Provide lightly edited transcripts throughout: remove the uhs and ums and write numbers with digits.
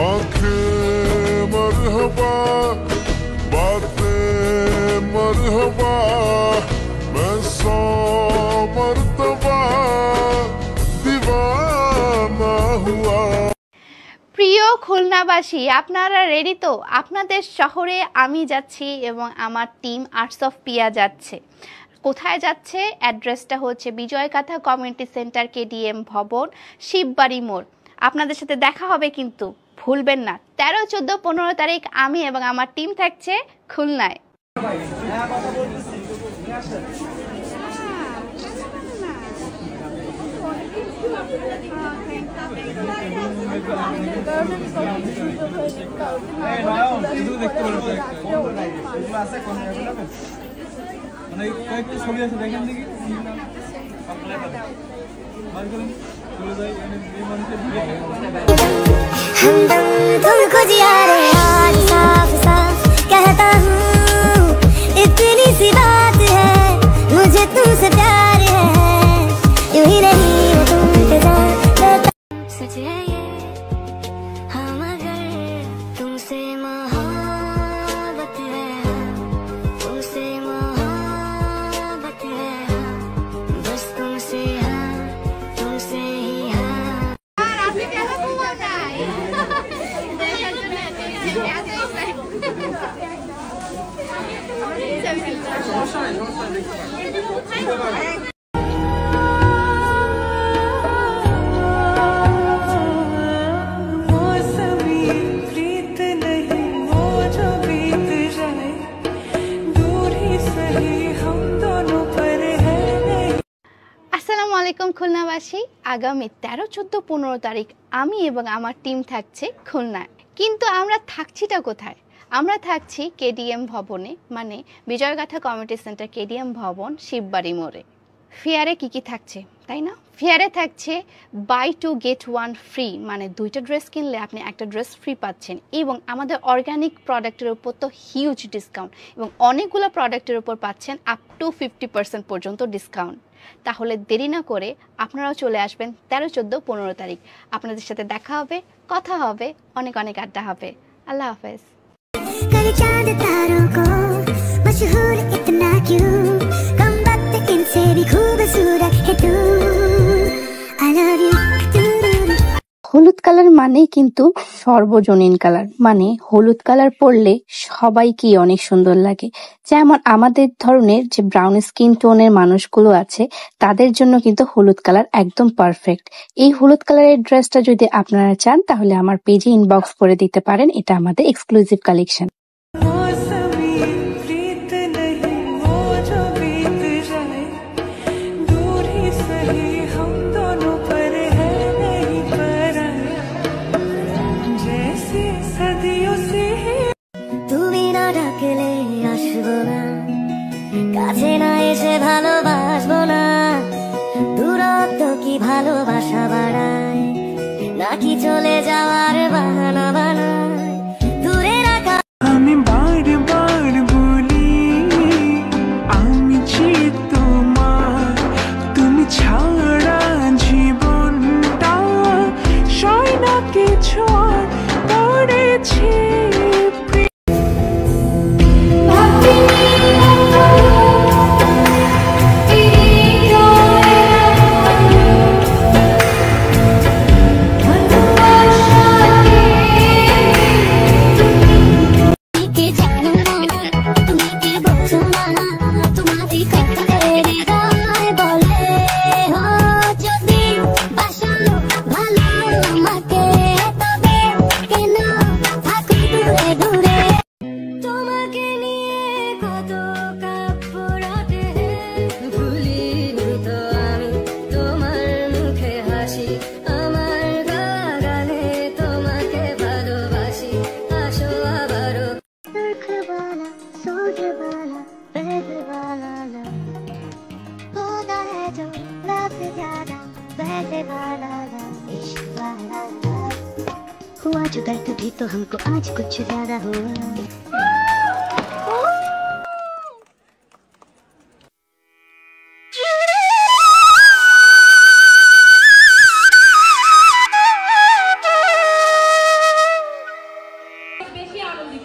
आंखें मरहबा बातें मरहबा मैं 100 मर्तबा दीवाना हुआ। প্রিয় খুলনাবাসী, আপনারা রেডি তো? আপনাদের শহরে আমি যাচ্ছি এবং আমার টিম আর্টস অফ পিয়া যাচ্ছে। কোথায় যাচ্ছে? অ্যাড্রেসটা হচ্ছে বিজয়গাথা কমিউনিটি সেন্টার, কেডিএম ভবন, শিববাড়ি মোড়। আপনাদের সাথে দেখা হবে কিন্তু ভুলবেন না। 13, 14, 15 তারিখ আমি এবং আমার টিম থাকছে খুলনায়। तुमको जिया रे आज साफ साफ कहता हूँ, इतनी सी बात है मुझे तुमसे प्यार है, यूं ही नहीं मैं तुम पे जान सच है ये, हम अगर तुमसे मोहब्बत है, तुमसे मोहब्बत है, बस तुमसे हाँ, तुमसे ही हाँ। আসসালামু আলাইকুম খুলনাবাসী, আগামী 13, 14, 15 তারিখ আমি এবং আমার টিম থাকছে খুলনায়। কিন্তু আমরা থাকছিটা কোথায়? আমরা থাকছি কেডিএম ভবনে, মানে বিজয়গাথা কমিউনিটি সেন্টার, কেডিএম ভবন, শিববাড়ি মোড়ে। ফেয়ারে কি থাকছে তাই না? ফেয়ারে থাকছে বাই 2 get 1 ফ্রি, মানে 2টা ড্রেস কিনলে আপনি একটা ড্রেস ফ্রি পাচ্ছেন। এবং আমাদের অর্গানিক প্রোডাক্টের উপর তো হিউজ ডিসকাউন্ট, এবং অনেকগুলো প্রোডাক্টের উপর পাচ্ছেন আপ টু 50% পর্যন্ত ডিসকাউন্ট। তাহলে দেরি না করে আপনারাও চলে আসবেন 13, 14, 15 তারিখ। আপনাদের সাথে দেখা হবে, কথা হবে, অনেক অনেক আড্ডা হবে। আল্লাহ হাফেজ। चांद तारों को मशहूर इतना क्यों, कम वक्त इनसे भी खूबसूरत है तू, I love you। হলুদ কালার মানে কিন্তু সর্বজনীন কালার, মানে হলুদ কালার পরলে সবাইকেই অনেক সুন্দর লাগে। যেমন আমাদের ধরনের যে ব্রাউন স্কিন টোনের মানুষগুলো আছে তাদের জন্য কিন্তু হলুদ কালার একদম পারফেক্ট। এই হলুদ কালারের ড্রেসটা যদি আপনারা চান তাহলে আমার পেজে ইনবক্স করে দিতে পারেন, এটা আমাদের এক্সক্লুসিভ কালেকশন। কাছে না এসে ভালোবাসবো না, দূরত্ব কি ভালোবাসা বাড়ায়, নাকি চলে যাওয়ার বাহানা বানায়, দূরে রাখা। আমি বারবার বলি আমি চাই তোমার, তুমি ছাড়া জীবনটা সয় না কিছু পড়েছি। हुआ जो दर्द भी तो हमको आज कुछ ज्यादा हुआ।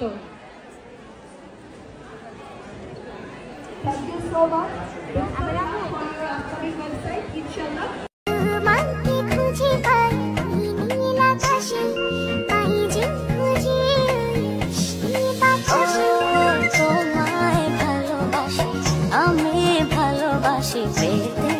তো। Thank you so much. আমি রাখবো আপনি ওয়েবসাইট ইনশাআল্লাহ। মানতে খুঁজে পাই নীল আকাশে পাই যে খুঁজে এই বাতাসে তোমায় ভালোবাসি আমি ভালোবাসি পেতে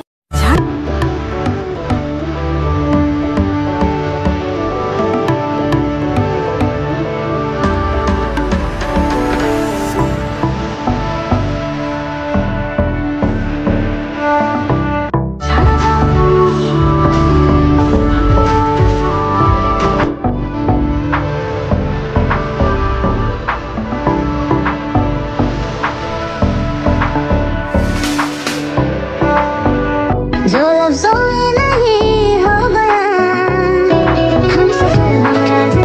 जो लफ्जों में नहीं हो बयां हम सफर हमारा तू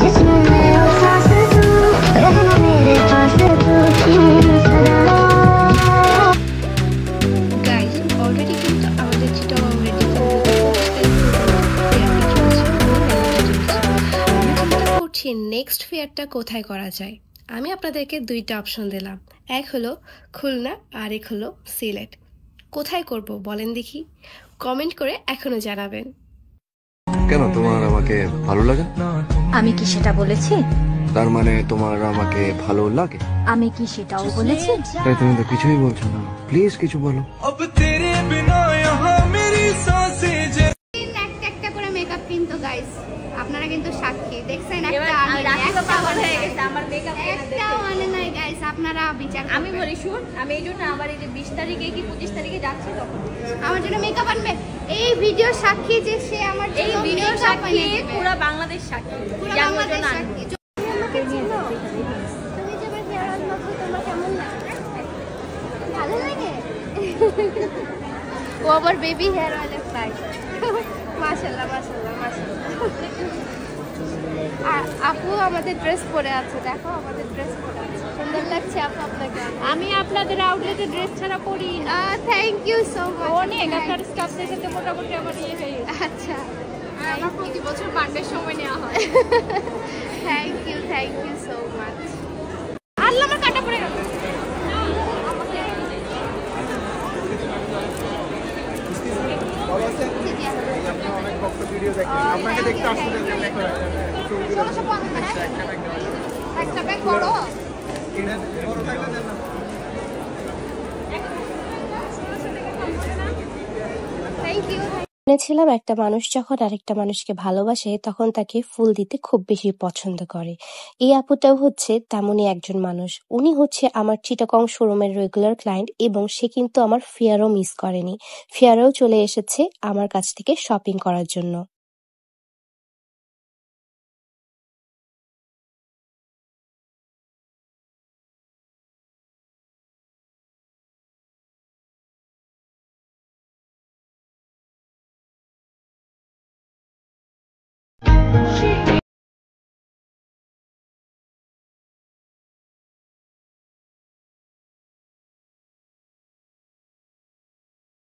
जिस्म में हो सांस तू रहना मेरे पास तू सदा গাইস অলরেডি কিন্তু আমাদের চিটাও অলরেডি করছি নেক্সট ফেয়ারটা কোথায় করা যায়। আমি আপনাদেরকে দুইটা অপশন দিলাম, এক হলো খুলনা আর এক হলো সিলেট। কোথায় করব বলেন দেখি, কমেন্ট করে এখনো জানাবেন। কেন তোমার আমাকে ভালো লাগে? আমি কি সেটা বলেছি? তার মানে তোমার আমাকে ভালো লাগে? আমি কি সেটাও বলেছি? তাই তুমি তো কিছুই বলছো না, প্লিজ কিছু বলো। একটা একটা করে মেকআপ কিন্তু গাইস আপনারা কিন্তু সাক্ষী দেখছেন, এবার একটা আনে নাই, রাখি বাবা একটা কথা হয়ে আনে গেছে আমার মেকআপ একটাও আনে নাই গাইস, আপনারা বিচার আমি করবেন। বলি শুন, আমি এই জন্য আমার এই যে 20 তারিখে কি 25 তারিখে যাচ্ছি তখন আমার জন্য মেকআপ আনবে। এই ভিডিও সাক্ষী যে সে আমার এই জন্য ভিডিও makeup সাক্ষী এনে দেবে। পুরো বাংলাদেশ সাক্ষী পুরো যে আমি ওর বাংলাদেশ জন্য আনবো। সাক্ষী। আমাকে চিনো? তুমি যে আমার হেয়ার অয়েল মাখো তোমার কেমন লাগে? ভালো লাগে? ও আবার বেবি হেয়ার অয়েলের ফ্লাই। মাশাআল্লাহ মাশাআল্লাহ মাশাআল্লাহ। আপু আমাদের ড্রেস পরে আছে, দেখো আমাদের ড্রেস পরে আছে, সুন্দর লাগছে আপু আপনাকে। আমি আপনাদের আউটলেটে ড্রেস ছাড়া পরি না। Thank you so much. অনেক আপনার স্টাফদের সাথে মোটামুটি আমার ইয়ে হয়ে গেছে। আচ্ছা আমার প্রতি বছর বার্থডে সময় নেওয়া হয়। Thank you so much. আল্লাহ আমার কাটা পড়ে গেল। একটা ব্যাগ বড়। Thank you. শুনেছিলাম একটা মানুষ যখন আরেকটা মানুষকে ভালোবাসে তখন তাকে ফুল দিতে খুব বেশি পছন্দ করে। এই আপুটাও হচ্ছে তেমনই একজন মানুষ। উনি হচ্ছে আমার চিটাগং শোরুমের রেগুলার ক্লায়েন্ট এবং সে কিন্তু আমার ফেয়ারও মিস করেনি। ফেয়ারেও চলে এসেছে আমার কাছ থেকে শপিং করার জন্য।